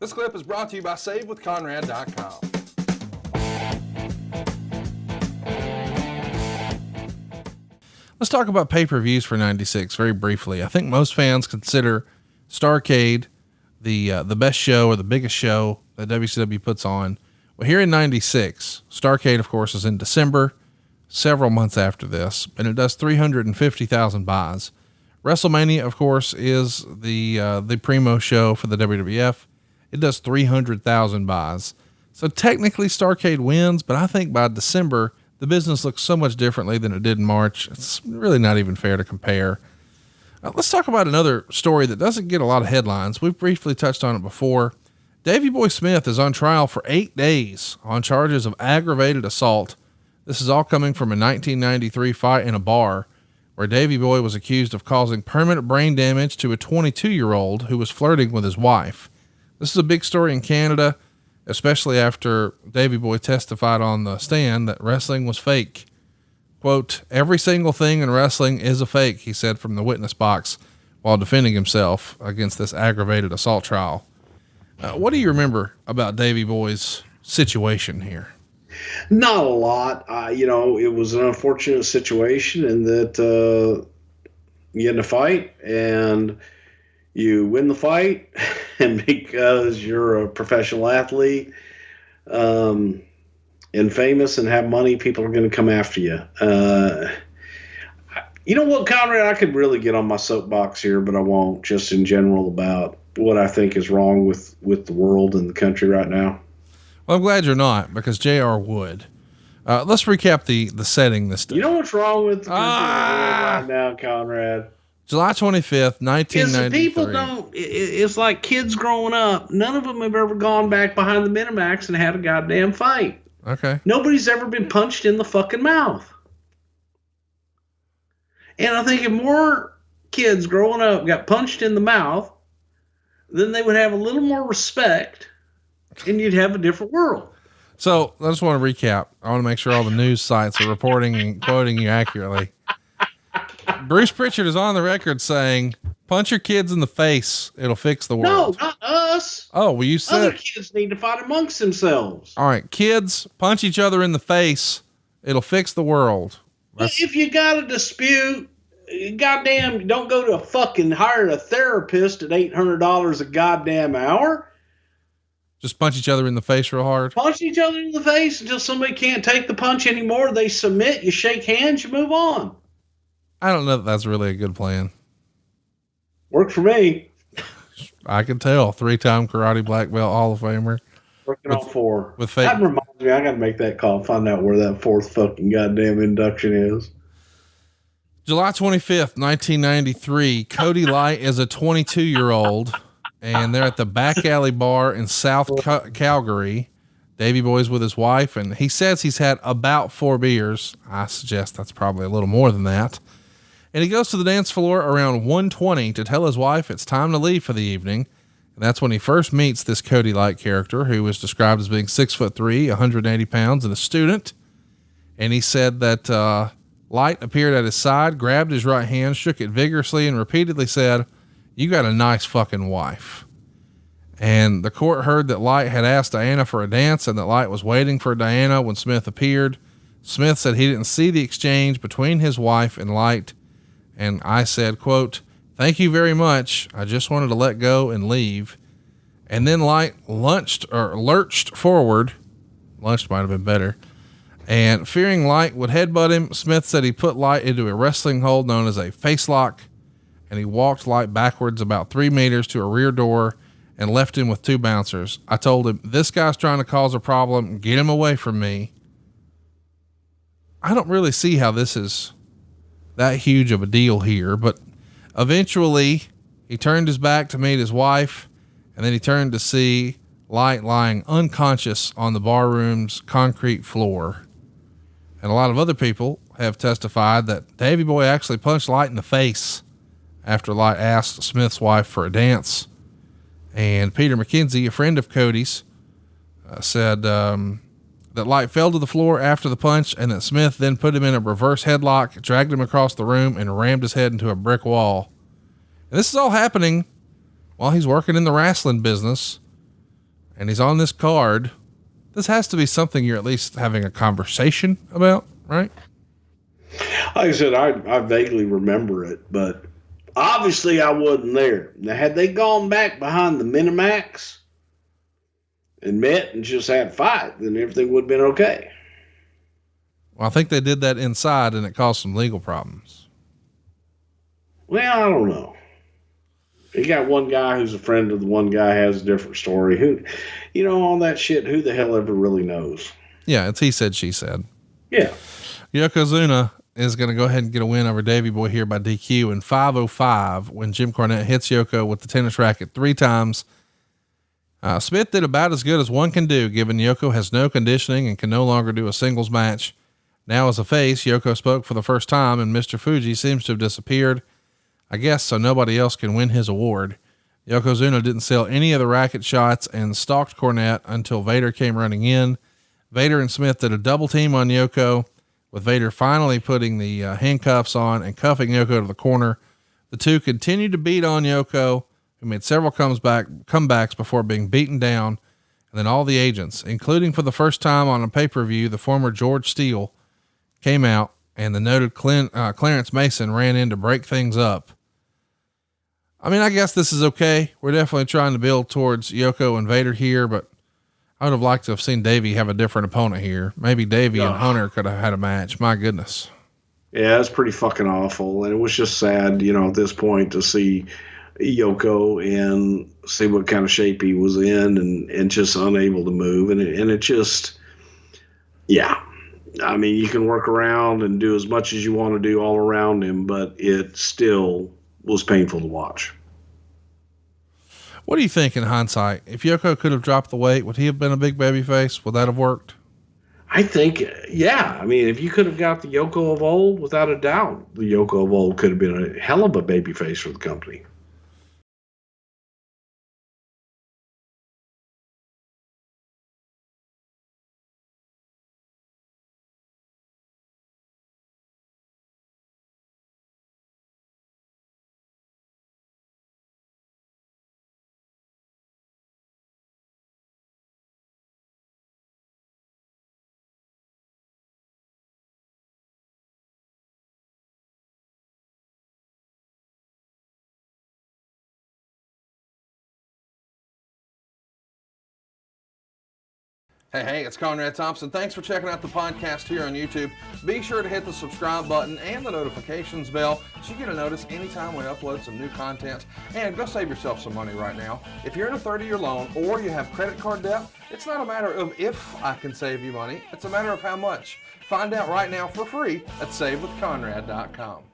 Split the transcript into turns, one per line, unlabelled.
This clip is brought to you by SaveWithConrad.com. Let's talk about pay-per-views for 96 very briefly. I think most fans consider Starrcade the best show or the biggest show that WCW puts on. Well, here in 96, Starrcade, of course, is in December, several months after this, and it does 350,000 buys. WrestleMania, of course, is the primo show for the WWF. It does 300,000 buys. So technically Starrcade wins, but I think by December, the business looks so much differently than it did in March. It's really not even fair to compare. Let's talk about another story that doesn't get a lot of headlines. We've briefly touched on it before. Davey Boy Smith is on trial for 8 days on charges of aggravated assault. This is all coming from a 1993 fight in a bar where Davey Boy was accused of causing permanent brain damage to a 22-year-old who was flirting with his wife. This is a big story in Canada, especially after Davey Boy testified on the stand that wrestling was fake. Quote, "Every single thing in wrestling is a fake," he said from the witness box while defending himself against this aggravated assault trial. What do you remember about Davey Boy's situation here?
Not a lot. It was an unfortunate situation in that you get in a fight and you win the fight, and because you're a professional athlete and famous and have money, people are going to come after you. You know what, Conrad? I could really get on my soapbox here, but I won't, just in general about what I think is wrong with the world and the country right now.
Well, I'm glad you're not, because JR would. Let's recap the setting this day.
You know what's wrong with the country right now, Conrad?
July 25th, 1993.
People don't, it's like kids growing up. None of them have ever gone back behind the Minimax and had a goddamn fight.
Okay.
Nobody's ever been punched in the fucking mouth. And I think if more kids growing up got punched in the mouth, then they would have a little more respect and you'd have a different world.
So I just want to recap. I want to make sure all the news sites are reporting and quoting you accurately. Bruce Prichard is on the record saying, "Punch your kids in the face. It'll fix the world."
No, not us.
Oh, well, you said
other kids need to fight amongst themselves.
All right. Kids, punch each other in the face. It'll fix the world.
If you got a dispute, goddamn, don't go to hire a therapist at $800 a goddamn hour.
Just punch each other in the face real hard.
Punch each other in the face until somebody can't take the punch anymore. They submit, you shake hands, you move on.
I don't know that that's really a good plan.
Worked for me.
I can tell. 3-time karate black belt Hall of Famer.
Working on 4.
With fake.
That reminds me, I got to make that call and find out where that 4th fucking goddamn induction is.
July 25th, 1993. Cody Light is a 22-year-old and they're at the Back Alley Bar in South Calgary. Davey Boy's with his wife, and he says he's had about 4 beers. I suggest that's probably a little more than that. And he goes to the dance floor around 1:20 to tell his wife it's time to leave for the evening. And that's when he first meets this Cody Light character, who was described as being 6'3", 180 pounds, and a student. And he said that Light appeared at his side, grabbed his right hand, shook it vigorously, and repeatedly said, "You got a nice fucking wife." And the court heard that Light had asked Diana for a dance and that Light was waiting for Diana when Smith appeared. Smith said he didn't see the exchange between his wife and Light. And I said, quote, "Thank you very much. I just wanted to let go and leave." And then Light lurched forward. Lunched might have been better. And fearing Light would headbutt him, Smith said he put Light into a wrestling hold known as a face lock. And he walked Light backwards about 3 meters to a rear door and left him with 2 bouncers. I told him, "This guy's trying to cause a problem. Get him away from me." I don't really see how this is that huge of a deal here, but eventually he turned his back to meet his wife, and then he turned to see Light lying unconscious on the barroom's concrete floor. And a lot of other people have testified that Davey Boy actually punched Light in the face after Light asked Smith's wife for a dance. And Peter McKenzie, a friend of Cody's, said that Light fell to the floor after the punch and that Smith then put him in a reverse headlock, dragged him across the room, and rammed his head into a brick wall. And this is all happening while he's working in the wrestling business and he's on this card. This has to be something you're at least having a conversation about, right?
Like I said, I vaguely remember it, but obviously I wasn't there. Now, had they gone back behind the Minimax and met and just had a fight, then everything would have been okay.
Well, I think they did that inside and it caused some legal problems.
Well, I don't know. You got one guy who's a friend of the one guy has a different story. Who, all that shit, who the hell ever really knows?
Yeah, it's he said, she said.
Yeah.
Yokozuna is going to go ahead and get a win over Davey Boy here by DQ in 5:05 when Jim Cornette hits Yoko with the tennis racket 3 times. Smith did about as good as one can do, given Yoko has no conditioning and can no longer do a singles match. Now as a face, Yoko spoke for the first time and Mr. Fuji seems to have disappeared. I guess so nobody else can win his award. Yokozuna didn't sell any of the racket shots and stalked Cornette until Vader came running in. Vader and Smith did a double team on Yoko, with Vader finally putting the handcuffs on and cuffing Yoko to the corner. The two continued to beat on Yoko, who made several comebacks before being beaten down. And then all the agents, including for the first time on a pay-per-view, the former George Steele, came out, and the noted Clarence Mason ran in to break things up. I mean, I guess this is okay. We're definitely trying to build towards Yoko and Vader here, but I would have liked to have seen Davey have a different opponent here. Maybe Davey and Hunter could have had a match. My goodness.
Yeah, it's pretty fucking awful. And it was just sad, at this point to see Yoko and see what kind of shape he was in and just unable to move. And it just, yeah. I mean, you can work around and do as much as you want to do all around him, but it still was painful to watch.
What do you think in hindsight? If Yoko could have dropped the weight, would he have been a big baby face? Would that have worked?
I think, yeah. I mean, if you could have got the Yoko of old, without a doubt, the Yoko of old could have been a hell of a baby face for the company.
Hey, it's Conrad Thompson. Thanks for checking out the podcast here on YouTube. Be sure to hit the subscribe button and the notifications bell so you get a notice anytime we upload some new content. And go save yourself some money right now. If you're in a 30-year loan or you have credit card debt, it's not a matter of if I can save you money. It's a matter of how much. Find out right now for free at SaveWithConrad.com.